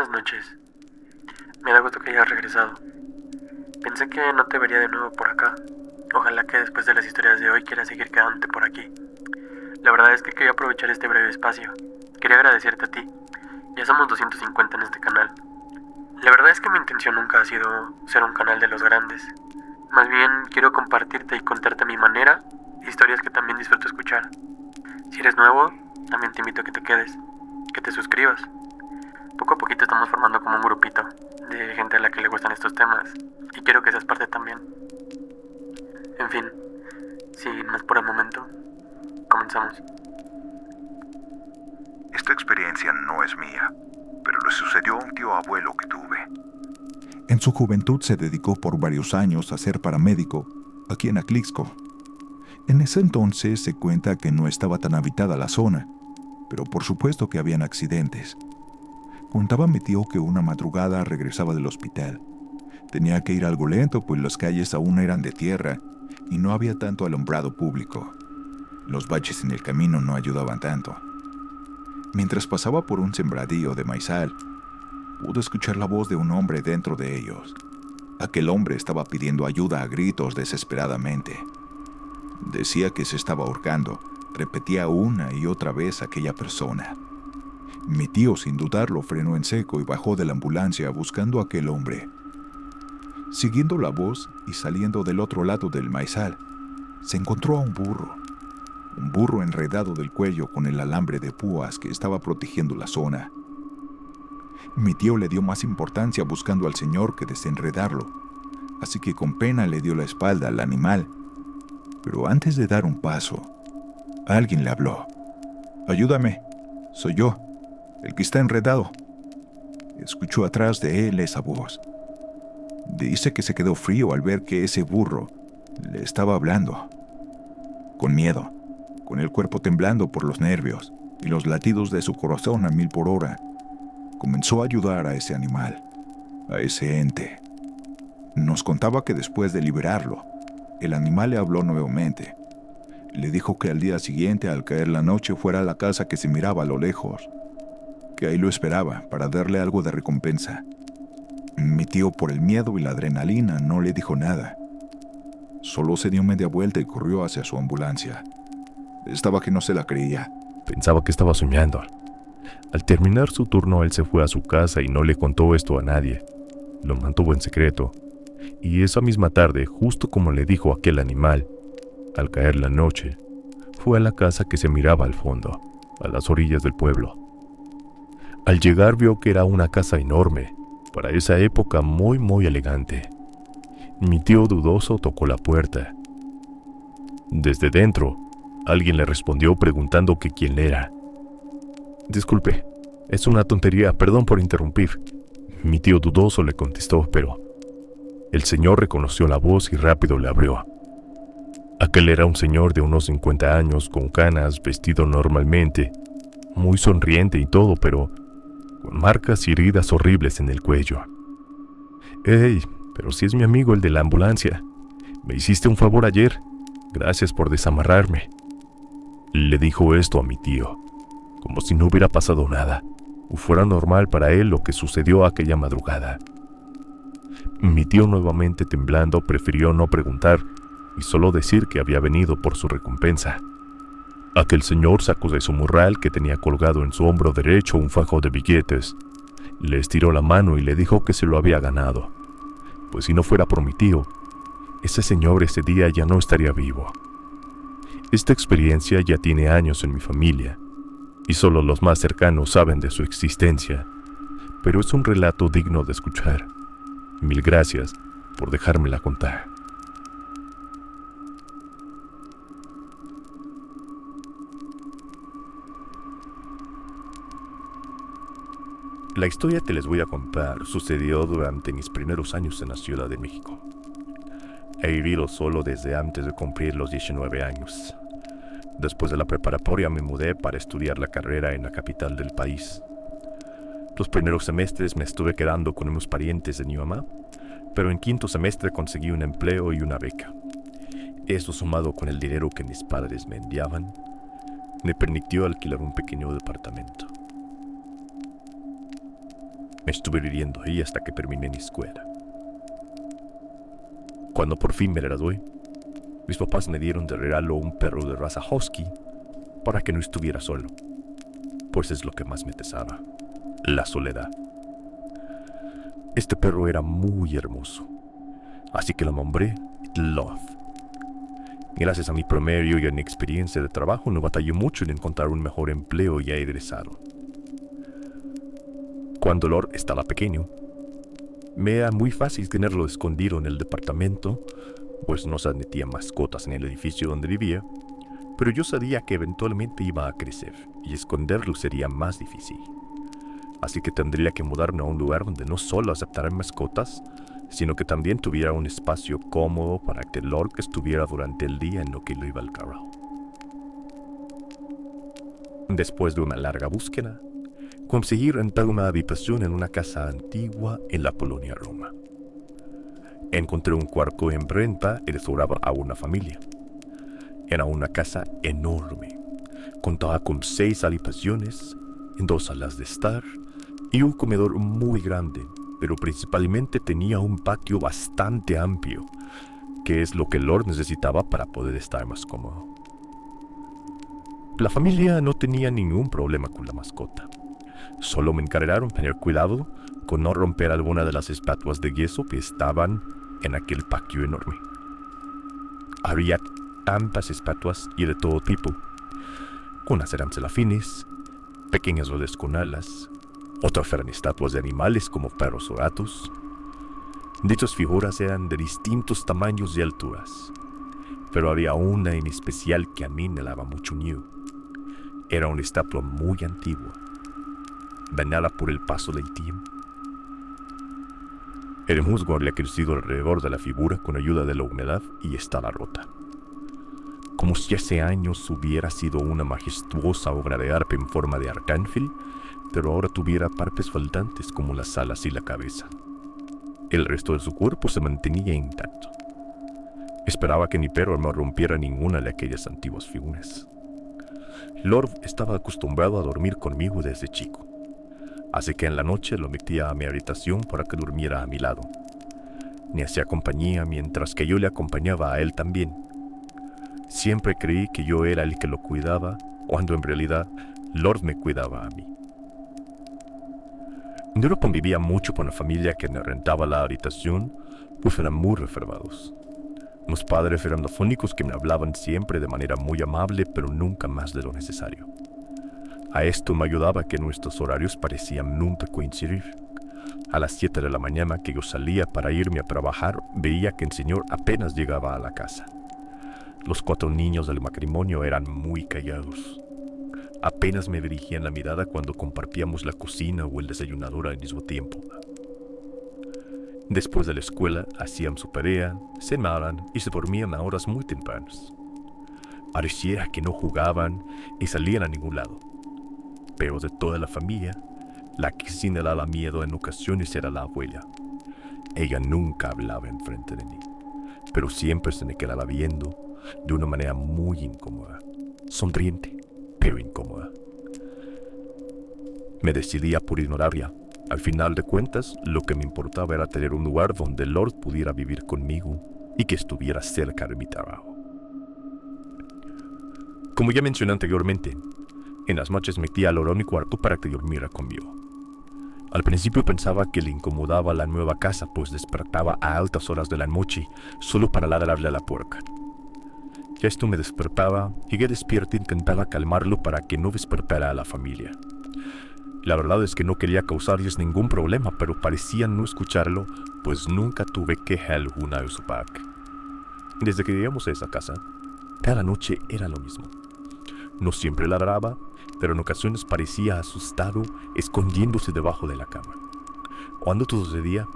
Buenas noches. Me da gusto que hayas regresado. Pensé que no te vería de nuevo por acá. Ojalá que después de las historias de hoy quieras seguir quedándote por aquí. La verdad es que quería aprovechar este breve espacio. Quería agradecerte a ti. Ya somos 250 en este canal. La verdad es que mi intención nunca ha sido ser un canal de los grandes. Más bien quiero compartirte y contarte a mi manera historias que también disfruto escuchar. Si eres nuevo, también te invito a que te quedes, que te suscribas. Poco a poquito estamos formando como un grupito de gente a la que le gustan estos temas y quiero que seas parte también. En fin, sin más por el momento, comenzamos. Esta experiencia no es mía, pero le sucedió a un tío abuelo que tuve. En su juventud se dedicó por varios años a ser paramédico aquí en Atlixco. En ese entonces se cuenta que no estaba tan habitada la zona, pero por supuesto que habían accidentes. Contaba mi tío que una madrugada regresaba del hospital. Tenía que ir algo lento, pues las calles aún eran de tierra y no había tanto alumbrado público. Los baches en el camino no ayudaban tanto. Mientras pasaba por un sembradío de maizal, pudo escuchar la voz de un hombre dentro de ellos. Aquel hombre estaba pidiendo ayuda a gritos desesperadamente. Decía que se estaba ahorcando. Repetía una y otra vez aquella persona. Mi tío, sin dudarlo, frenó en seco y bajó de la ambulancia buscando a aquel hombre. Siguiendo la voz y saliendo del otro lado del maizal, se encontró a un burro enredado del cuello con el alambre de púas que estaba protegiendo la zona. Mi tío le dio más importancia buscando al señor que desenredarlo, así que con pena le dio la espalda al animal. Pero antes de dar un paso, alguien le habló. «Ayúdame, soy yo, el que está enredado». Escuchó atrás de él esa voz. Dice que se quedó frío al ver que ese burro le estaba hablando. Con miedo, con el cuerpo temblando por los nervios y los latidos de su corazón a 1000 por hora, comenzó a ayudar a ese animal, a ese ente. Nos contaba que después de liberarlo, el animal le habló nuevamente. Le dijo que al día siguiente, al caer la noche, fuera a la casa que se miraba a lo lejos, que ahí lo esperaba para darle algo de recompensa. Mi tío, por el miedo y la adrenalina, no le dijo nada. Solo se dio media vuelta y corrió hacia su ambulancia. Estaba que no se la creía. Pensaba que estaba soñando. Al terminar su turno, él se fue a su casa y no le contó esto a nadie. Lo mantuvo en secreto. Y esa misma tarde, justo como le dijo aquel animal, al caer la noche, fue a la casa que se miraba al fondo, a las orillas del pueblo. Al llegar vio que era una casa enorme, para esa época muy elegante. Mi tío dudoso tocó la puerta. Desde dentro, alguien le respondió preguntando que quién era. «Disculpe, es una tontería, perdón por interrumpir». Mi tío dudoso le contestó, pero el señor reconoció la voz y rápido le abrió. Aquel era un señor de unos 50 años, con canas, vestido normalmente, muy sonriente y todo, pero con marcas y heridas horribles en el cuello. «Hey, pero si es mi amigo el de la ambulancia. Me hiciste un favor ayer. Gracias por desamarrarme». Le dijo esto a mi tío, como si no hubiera pasado nada, o fuera normal para él lo que sucedió aquella madrugada. Mi tío, nuevamente temblando, prefirió no preguntar y solo decir que había venido por su recompensa. Aquel señor sacó de su morral, que tenía colgado en su hombro derecho un fajo de billetes. Le estiró la mano y le dijo que se lo había ganado, pues si no fuera por mi tío, ese señor ese día ya no estaría vivo. Esta experiencia ya tiene años en mi familia, y solo los más cercanos saben de su existencia, pero es un relato digno de escuchar. Mil gracias por dejármela contar. La historia que les voy a contar sucedió durante mis primeros años en la Ciudad de México. He vivido solo desde antes de cumplir los 19 años. Después de la preparatoria me mudé para estudiar la carrera en la capital del país. Los primeros semestres me estuve quedando con unos parientes de mi mamá, pero en quinto semestre conseguí un empleo y una beca. Esto, sumado con el dinero que mis padres me enviaban, me permitió alquilar un pequeño departamento. Me estuve riendo ahí hasta que terminé mi escuela. Cuando por fin me gradué, mis papás me dieron de regalo un perro de raza husky para que no estuviera solo, pues es lo que más me pesaba, la soledad. Este perro era muy hermoso, así que lo nombré Love. Gracias a mi promedio y a mi experiencia de trabajo, no batallé mucho en encontrar un mejor empleo ya egresado. Cuando Lord estaba pequeño, me era muy fácil tenerlo escondido en el departamento, pues no se admitían mascotas en el edificio donde vivía, pero yo sabía que eventualmente iba a crecer y esconderlo sería más difícil. Así que tendría que mudarme a un lugar donde no solo aceptaran mascotas, sino que también tuviera un espacio cómodo para que Lord estuviera durante el día en lo que lo iba al carajo. Después de una larga búsqueda, conseguí rentar una habitación en una casa antigua en la colonia Roma. Encontré un cuarto en renta y le sobraba a una familia. Era una casa enorme. Contaba con 6 habitaciones, 2 salas de estar y un comedor muy grande, pero principalmente tenía un patio bastante amplio, que es lo que Lord necesitaba para poder estar más cómodo. La familia no tenía ningún problema con la mascota. Solo me encargaron tener cuidado con no romper alguna de las estatuas de yeso que estaban en aquel patio enorme. Había tantas estatuas y de todo tipo. Unas eran serafines, pequeñas roles con alas, otras eran estatuas de animales como perros o gatos. Dichas figuras eran de distintos tamaños y alturas, pero había una en especial que a mí me daba mucho miedo. Era una estatua muy antigua, dañada por el paso del tiempo. El musgo había crecido alrededor de la figura con ayuda de la humedad y estaba rota, como si hace años hubiera sido una majestuosa obra de arte en forma de arcángel, pero ahora tuviera partes faltantes como las alas y la cabeza. El resto de su cuerpo se mantenía intacto. Esperaba que mi perro no rompiera ninguna de aquellas antiguas figuras. Lord estaba acostumbrado a dormir conmigo desde chico, así que en la noche lo metía a mi habitación para que durmiera a mi lado. Me hacía compañía mientras que yo le acompañaba a él también. Siempre creí que yo era el que lo cuidaba, cuando en realidad Lord me cuidaba a mí. Yo no convivía mucho con la familia que me rentaba la habitación, pues eran muy reservados. Mis padres eran los únicos que me hablaban siempre de manera muy amable, pero nunca más de lo necesario. A esto me ayudaba que nuestros horarios parecían nunca coincidir. A las 7 de la mañana que yo salía para irme a trabajar, veía que el señor apenas llegaba a la casa. Los 4 niños del matrimonio eran muy callados. Apenas me dirigían la mirada cuando compartíamos la cocina o el desayunador al mismo tiempo. Después de la escuela, hacían su tarea, cenaban y se dormían a horas muy tempranas. Pareciera que no jugaban y salían a ningún lado. Pero de toda la familia, la que sí me daba miedo en ocasiones era la abuela. Ella nunca hablaba enfrente de mí, pero siempre se me quedaba viendo de una manera muy incómoda, sonriente, pero incómoda. Me decidía por ignorarla. Al final de cuentas, lo que me importaba era tener un lugar donde Lord pudiera vivir conmigo y que estuviera cerca de mi trabajo. Como ya mencioné anteriormente, en las noches metía a Lord en mi cuarto para que durmiera conmigo. Al principio pensaba que le incomodaba la nueva casa, pues despertaba a altas horas de la noche solo para ladrarle a la puerta. Ya esto me despertaba y que despierto intentaba calmarlo para que no despertara a la familia. La verdad es que no quería causarles ningún problema, pero parecía no escucharlo, pues nunca tuve queja alguna de su parte. Desde que llegamos a esa casa, cada noche era lo mismo. No siempre ladraba, pero en ocasiones parecía asustado, escondiéndose debajo de la cama. Cuando todo sucedía,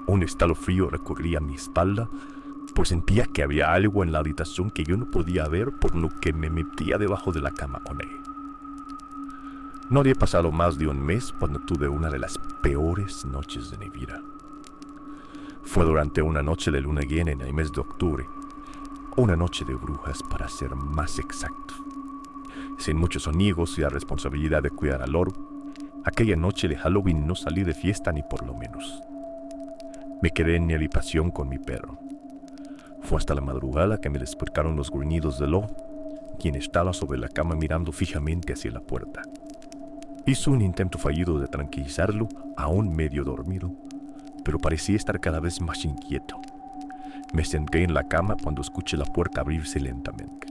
un escalofrío recorría mi espalda, pues sentía que había algo en la habitación que yo no podía ver, por lo que me metía debajo de la cama con él. No había pasado más de un mes cuando tuve una de las peores noches de mi vida. Fue durante una noche de luna llena en el mes de octubre, una noche de brujas para ser más exacto. Sin muchos amigos y la responsabilidad de cuidar a Lord, Aquella noche de Halloween no salí de fiesta ni por lo menos. Me quedé en mi habitación con mi perro. Fue hasta la madrugada que me despertaron los gruñidos de Lo, quien estaba sobre la cama mirando fijamente hacia la puerta. Hizo un intento fallido de tranquilizarlo, aún medio dormido, pero parecía estar cada vez más inquieto. Me senté en la cama cuando escuché la puerta abrirse lentamente.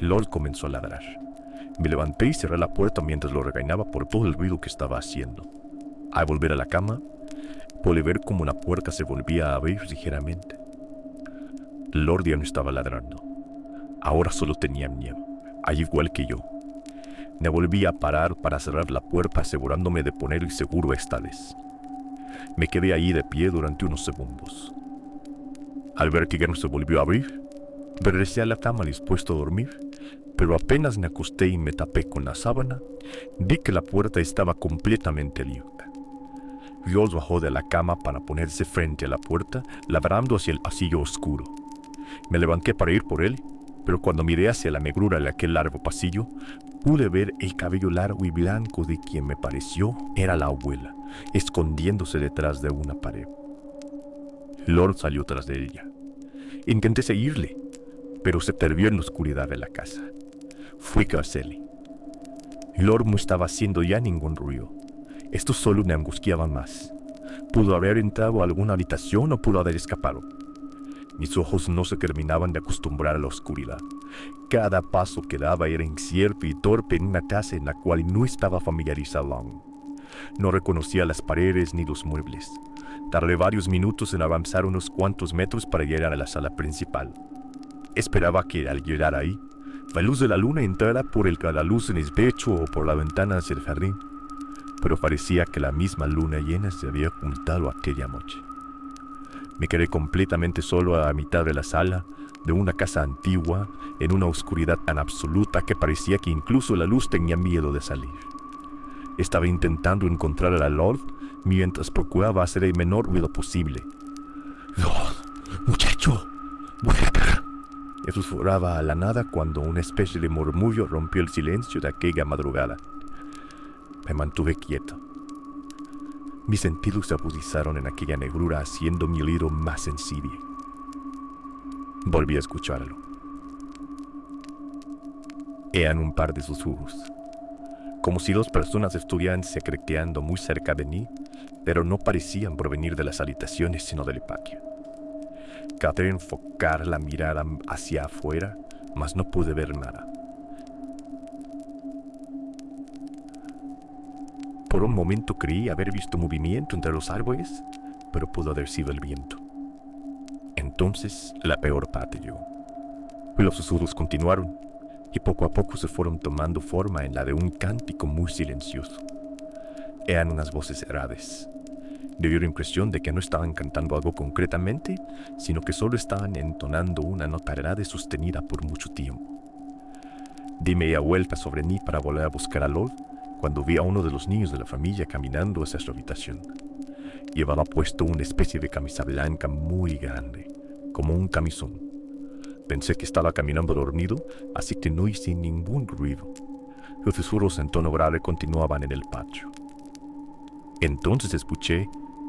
Lord comenzó a ladrar. Me levanté y cerré la puerta mientras lo regañaba por todo el ruido que estaba haciendo. Al volver a la cama, pude ver cómo la puerta se volvía a abrir ligeramente. Lord ya no estaba ladrando. Ahora solo tenía miedo, al igual que yo. Me volví a parar para cerrar la puerta, asegurándome de poner el seguro esta vez. Me quedé ahí de pie durante unos segundos. Al ver que ya no se volvió a abrir, regresé a la cama dispuesto a dormir, pero apenas me acosté y me tapé con la sábana, vi que la puerta estaba completamente abierta. Jules bajó de la cama para ponerse frente a la puerta, ladrando hacia el pasillo oscuro. Me levanté para ir por él, pero cuando miré hacia la negrura de aquel largo pasillo, pude ver el cabello largo y blanco de quien me pareció era la abuela, escondiéndose detrás de una pared. Lord salió tras de ella. Intenté seguirle, pero se perdió en la oscuridad de la casa. Fui tras él. Lord no estaba haciendo ya ningún ruido. Esto solo me angustiaba más. Pudo haber entrado a alguna habitación o pudo haber escapado. Mis ojos no se terminaban de acostumbrar a la oscuridad. Cada paso que daba era incierto y torpe en una casa en la cual no estaba familiarizado aún. No reconocía las paredes ni los muebles. Tardé varios minutos en avanzar unos cuantos metros para llegar a la sala principal. Esperaba que al llegar ahí, la luz de la luna entrara por el cadaluz en el pecho o por la ventana hacia el jardín, pero parecía que la misma luna llena se había ocultado aquella noche. Me quedé completamente solo a mitad de la sala de una casa antigua, en una oscuridad tan absoluta que parecía que incluso la luz tenía miedo de salir. Estaba intentando encontrar a Lord mientras procuraba hacer el menor ruido posible. «Lord, muchacho, vuelva». Y susurraba a la nada cuando una especie de murmullo rompió el silencio de aquella madrugada. Me mantuve quieto. Mis sentidos se agudizaron en aquella negrura, haciendo mi oído más sensible. Volví a escucharlo. Eran un par de susurros, como si dos personas estuvieran secreteando muy cerca de mí, pero no parecían provenir de las habitaciones sino del patio. Traté de enfocar la mirada hacia afuera, mas no pude ver nada. Por un momento creí haber visto movimiento entre los árboles, pero pudo haber sido el viento. Entonces la peor parte llegó. Los susurros continuaron, y poco a poco se fueron tomando forma en la de un cántico muy silencioso. Eran unas voces cerradas. Me dio la impresión de que no estaban cantando algo concretamente, sino que solo estaban entonando una nota grave sostenida por mucho tiempo. Di media vuelta sobre mí para volver a buscar a Lord, cuando vi a uno de los niños de la familia caminando hacia su habitación. Llevaba puesto una especie de camisa blanca muy grande, como un camisón. Pensé que estaba caminando dormido, así que no hice ningún ruido. Los susurros en tono grave continuaban en el patio. Entonces escuché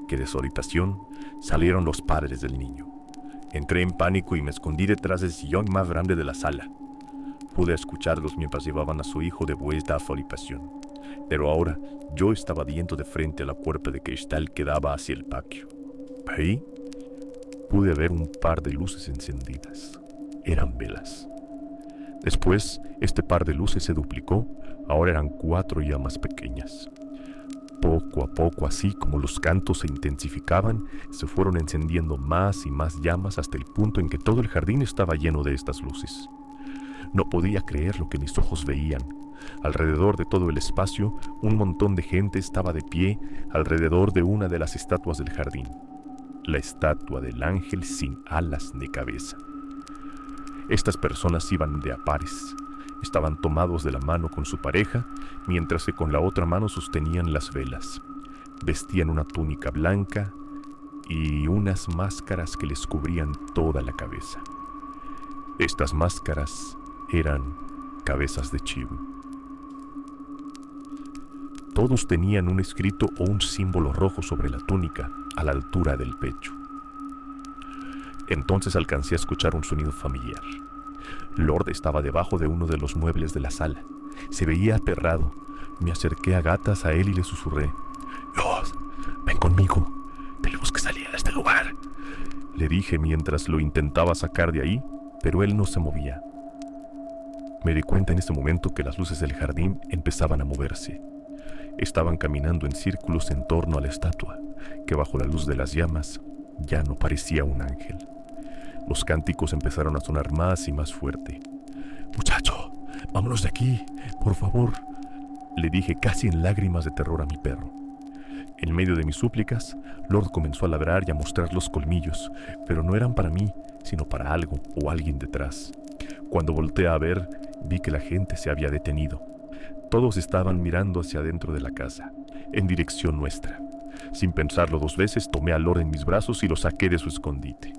que de su habitación salieron los padres del niño. Entré en pánico y me escondí detrás del sillón más grande de la sala. Pude escucharlos mientras llevaban a su hijo de vuelta a su habitación, pero ahora yo estaba viendo de frente a la puerta de cristal que daba hacia el patio. Ahí pude ver un par de luces encendidas. Eran velas. Después, este par de luces se duplicó, ahora eran 4 llamas pequeñas. Poco a poco, así como los cantos se intensificaban, se fueron encendiendo más y más llamas hasta el punto en que todo el jardín estaba lleno de estas luces. No podía creer lo que mis ojos veían. Alrededor de todo el espacio, un montón de gente estaba de pie alrededor de una de las estatuas del jardín. La estatua del ángel sin alas ni cabeza. Estas personas iban de a pares. Estaban tomados de la mano con su pareja, mientras que con la otra mano sostenían las velas. Vestían una túnica blanca y unas máscaras que les cubrían toda la cabeza. Estas máscaras eran cabezas de chivo. Todos tenían un escrito o un símbolo rojo sobre la túnica, a la altura del pecho. Entonces alcancé a escuchar un sonido familiar. Lord estaba debajo de uno de los muebles de la sala. Se veía aterrado. Me acerqué a gatas a él y le susurré: «Lord, ven conmigo. Tenemos que salir de este lugar», le dije mientras lo intentaba sacar de ahí, pero él no se movía. Me di cuenta en ese momento que las luces del jardín empezaban a moverse. Estaban caminando en círculos en torno a la estatua, que bajo la luz de las llamas ya no parecía un ángel. Los cánticos empezaron a sonar más y más fuerte. «Muchacho, vámonos de aquí, por favor», le dije casi en lágrimas de terror a mi perro. En medio de mis súplicas, Lord comenzó a ladrar y a mostrar los colmillos, pero no eran para mí, sino para algo o alguien detrás. Cuando volteé a ver, vi que la gente se había detenido. Todos estaban mirando hacia adentro de la casa, en dirección nuestra. Sin pensarlo 2 veces, tomé a Lord en mis brazos y lo saqué de su escondite.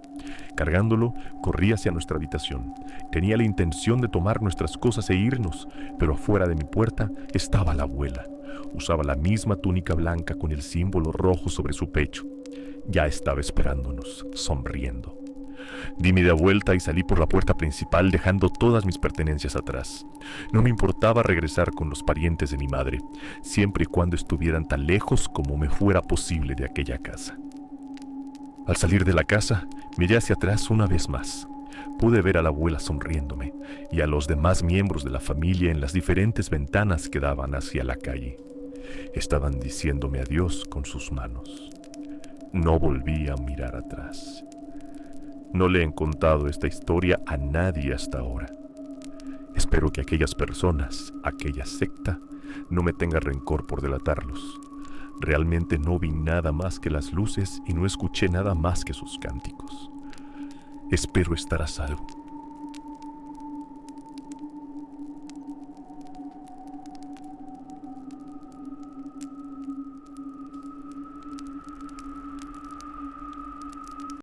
Cargándolo, corrí hacia nuestra habitación. Tenía la intención de tomar nuestras cosas e irnos, pero afuera de mi puerta estaba la abuela. Usaba la misma túnica blanca con el símbolo rojo sobre su pecho. Ya estaba esperándonos, sonriendo. Di media vuelta y salí por la puerta principal, dejando todas mis pertenencias atrás. No me importaba regresar con los parientes de mi madre, siempre y cuando estuvieran tan lejos como me fuera posible de aquella casa. Al salir de la casa, miré hacia atrás una vez más. Pude ver a la abuela sonriéndome y a los demás miembros de la familia en las diferentes ventanas que daban hacia la calle. Estaban diciéndome adiós con sus manos. No volví a mirar atrás. No le he contado esta historia a nadie hasta ahora. Espero que aquellas personas, aquella secta, no me tenga rencor por delatarlos. Realmente no vi nada más que las luces y no escuché nada más que sus cánticos. Espero estar a salvo.